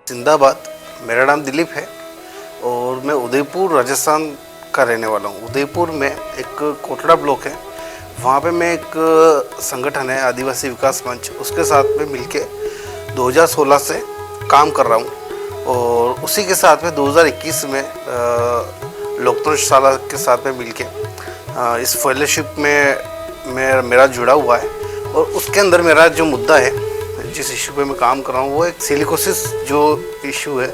जिंदाबाद। मेरा नाम दिलीप है और मैं उदयपुर राजस्थान का रहने वाला हूँ। उदयपुर में एक कोटड़ा ब्लॉक है, वहाँ पे मैं एक संगठन है आदिवासी विकास मंच, उसके साथ में मिलके 2016 से काम कर रहा हूँ। और उसी के साथ में 2021 में लोकतंत्र शाला के साथ में मिलके इस फेलोशिप में मेरा जुड़ा हुआ है। और उसके अंदर मेरा जो मुद्दा है, जिस इशू पे मैं काम कर रहा हूँ, वो एक सिलिकोसिस जो इशू है,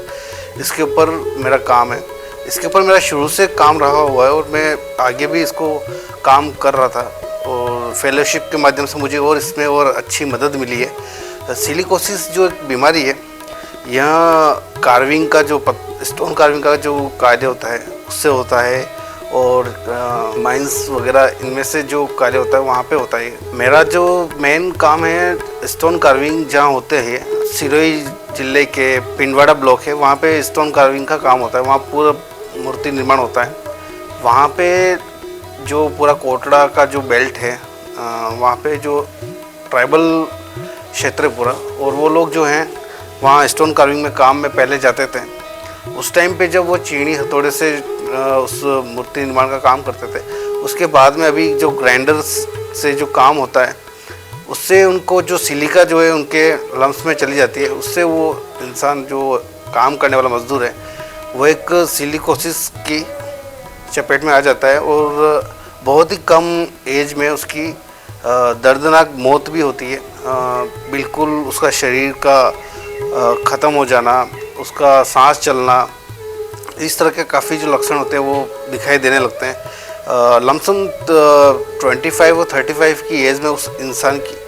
इसके ऊपर मेरा काम है। इसके ऊपर मेरा शुरू से काम रहा हुआ है और मैं आगे भी इसको काम कर रहा था और फेलोशिप के माध्यम से मुझे और इसमें और अच्छी मदद मिली है। सिलिकोसिस जो एक बीमारी है, यहाँ कार्विंग का जो स्टोन कार्विंग का जो कार्य होता है उससे होता है और माइंस वगैरह इनमें से जो कार्य होता है वहाँ पे होता है। मेरा जो मेन काम है स्टोन कार्विंग जहाँ होते हैं, सिरोही जिले के पिंडवाड़ा ब्लॉक है, वहाँ पे स्टोन कार्विंग का काम होता है। वहाँ पूरा मूर्ति निर्माण होता है। वहाँ पे जो पूरा कोटड़ा का जो बेल्ट है, वहाँ पे जो ट्राइबल क्षेत्र है पूरा, और वो लोग जो हैं वहाँ स्टोन कार्विंग में काम में पहले जाते थे। उस टाइम पे जब वो चीनी हथौड़े से उस मूर्ति निर्माण का काम करते थे, उसके बाद में अभी जो ग्राइंडर्स से जो काम होता है उससे उनको जो सिलिका जो है उनके लम्स में चली जाती है। उससे वो इंसान जो काम करने वाला मजदूर है वो एक सिलिकोसिस की चपेट में आ जाता है और बहुत ही कम एज में उसकी दर्दनाक मौत भी होती है। बिल्कुल उसका शरीर का ख़त्म हो जाना, उसका सांस चलना, इस तरह के काफ़ी जो लक्षण होते हैं वो दिखाई देने लगते हैं। लमसम 25 और 35 की एज में उस इंसान की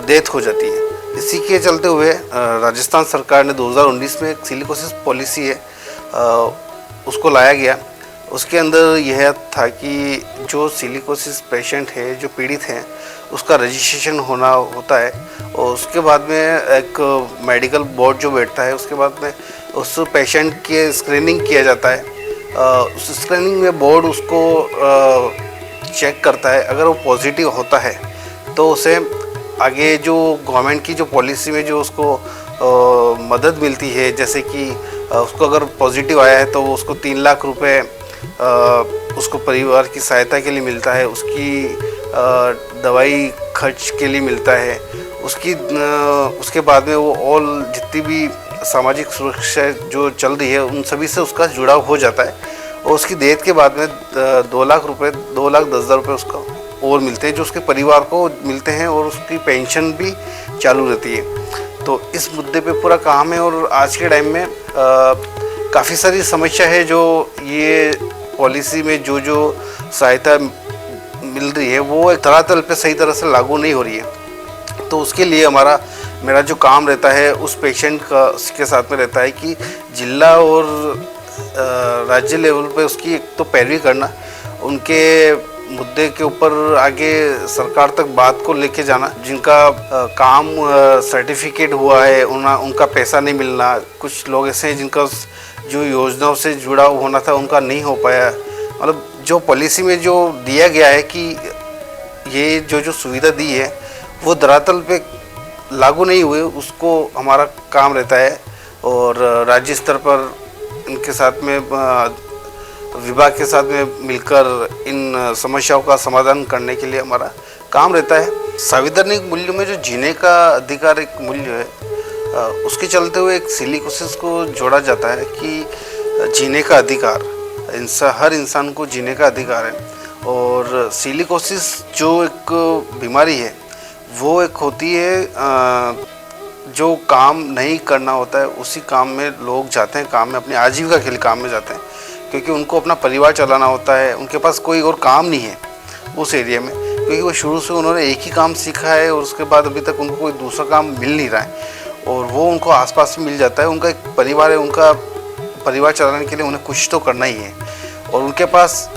डेथ हो जाती है। इसी के चलते हुए राजस्थान सरकार ने 2019 में एक सिलिकोसिस पॉलिसी है, उसको लाया गया। उसके अंदर यह था कि जो सिलिकोसिस पेशेंट है, जो पीड़ित हैं, उसका रजिस्ट्रेशन होना होता है और उसके बाद में एक मेडिकल बोर्ड जो बैठता है, उसके बाद में उस पेशेंट के स्क्रीनिंग किया जाता है। उस स्क्रीनिंग में बोर्ड उसको चेक करता है। अगर वो पॉजिटिव होता है तो उसे आगे जो गवर्नमेंट की जो पॉलिसी में जो उसको मदद मिलती है, जैसे कि उसको अगर पॉजिटिव आया है तो उसको 3 लाख रुपए उसको परिवार की सहायता के लिए मिलता है, उसकी दवाई खर्च के लिए मिलता है, उसके बाद में वो ऑल जितनी भी सामाजिक सुरक्षा जो चल रही है उन सभी से उसका जुड़ाव हो जाता है। और उसकी डेथ के बाद में 2 लाख रुपए, 2,10,000 रुपये उसका और मिलते हैं, जो उसके परिवार को मिलते हैं और उसकी पेंशन भी चालू रहती है। तो इस मुद्दे पे पूरा काम है और आज के टाइम में काफ़ी सारी समस्या है जो ये पॉलिसी में जो सहायता मिल रही है वो एक धरातल पे सही तरह से लागू नहीं हो रही है। तो उसके लिए मेरा जो काम रहता है उस पेशेंट का के साथ में रहता है कि जिला और राज्य लेवल पे उसकी एक तो पैरवी करना, उनके मुद्दे के ऊपर आगे सरकार तक बात को लेके जाना। जिनका काम सर्टिफिकेट हुआ है उनका पैसा नहीं मिलना, कुछ लोग ऐसे हैं जिनका जो योजनाओं से जुड़ा होना था उनका नहीं हो पाया। मतलब जो पॉलिसी में जो दिया गया है कि ये जो सुविधा दी है वो धरातल पे लागू नहीं हुए, उसको हमारा काम रहता है। और राज्य स्तर पर इनके साथ में विभाग के साथ में मिलकर इन समस्याओं का समाधान करने के लिए हमारा काम रहता है। संवैधानिक मूल्य में जो जीने का अधिकार एक मूल्य है, उसके चलते हुए एक सिलिकोसिस को जोड़ा जाता है कि जीने का अधिकार, हर इंसान को जीने का अधिकार है। और सिलिकोसिस जो एक बीमारी है वो एक होती है जो काम नहीं करना होता है उसी काम में लोग जाते हैं, काम में अपनी आजीविका के लिए काम में जाते हैं, क्योंकि उनको अपना परिवार चलाना होता है। उनके पास कोई और काम नहीं है उस एरिया में, क्योंकि वो शुरू से उन्होंने एक ही काम सीखा है और उसके बाद अभी तक उनको कोई दूसरा काम मिल नहीं रहा है और वो उनको आसपास में मिल जाता है। उनका एक परिवार है, उनका परिवार चलाने के लिए उन्हें कुछ तो करना ही है। और उनके पास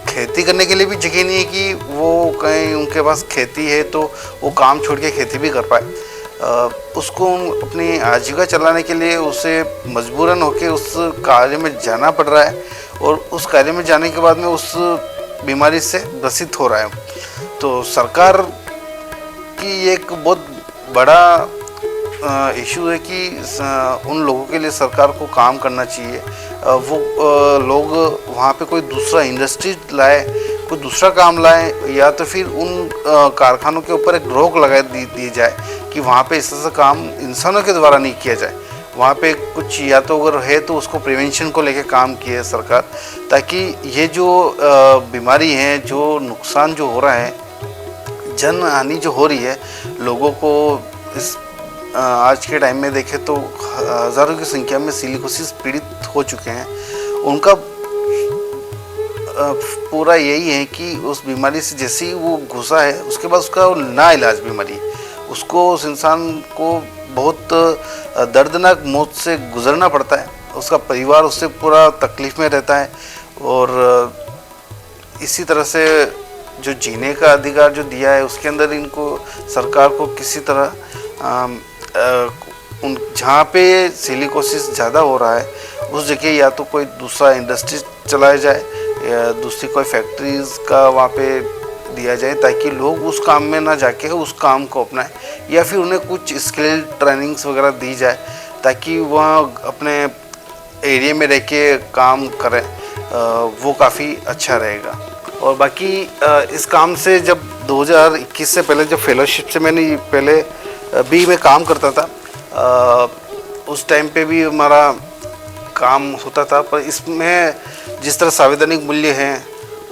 खेती करने के लिए भी जगह नहीं है कि वो कहीं उनके पास खेती है तो वो काम छोड़ के खेती भी कर पाए। उसको अपनी आजीविका चलाने के लिए उसे मजबूरन होकर उस कार्य में जाना पड़ रहा है और उस कार्य में जाने के बाद में उस बीमारी से ग्रसित हो रहा है। तो सरकार की एक बहुत बड़ा इशू है कि उन लोगों के लिए सरकार को काम करना चाहिए। वो लोग वहाँ पे कोई दूसरा इंडस्ट्री लाए, कोई दूसरा काम लाए, या तो फिर उन कारखानों के ऊपर एक रोक लगा दी जाए कि वहाँ पे इस तरह से काम इंसानों के द्वारा नहीं किया जाए। वहाँ पे कुछ या तो अगर है तो उसको प्रिवेंशन को लेके काम किए सरकार, ताकि ये जो बीमारी है, जो नुकसान जो हो रहा है, जन हानि जो हो रही है लोगों को, इस आज के टाइम में देखें तो हज़ारों की संख्या में सिलिकोसिस पीड़ित हो चुके हैं। उनका पूरा यही है कि उस बीमारी से जैसे ही वो घुसा है उसके बाद उसका ना इलाज बीमारी, उसको उस इंसान को बहुत दर्दनाक मौत से गुजरना पड़ता है। उसका परिवार उससे पूरा तकलीफ़ में रहता है। और इसी तरह से जो जीने का अधिकार जो दिया है उसके अंदर इनको सरकार को किसी तरह उन जहाँ पे सिलिकोसिस ज़्यादा हो रहा है उस जगह या तो कोई दूसरा इंडस्ट्री चलाया जाए या दूसरी कोई फैक्ट्रीज़ का वहाँ पे दिया जाए, ताकि लोग उस काम में ना जाके उस काम को अपनाएं, या फिर उन्हें कुछ स्किल ट्रेनिंग्स वगैरह दी जाए ताकि वह अपने एरिया में रह के काम करें। वो काफ़ी अच्छा रहेगा। और बाकी इस काम से जब 2021 से पहले जब फेलोशिप से मैंने पहले भी मैं काम करता था, उस टाइम पे भी हमारा काम होता था, पर इसमें जिस तरह संवैधानिक मूल्य हैं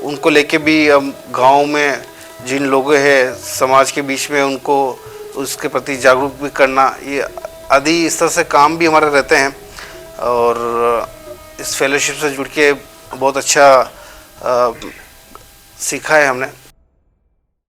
उनको लेके भी हम गांव में जिन लोग हैं समाज के बीच में उनको उसके प्रति जागरूक भी करना, ये आदि इस तरह से काम भी हमारे रहते हैं। और इस फेलोशिप से जुड़ के बहुत अच्छा सीखा है हमने।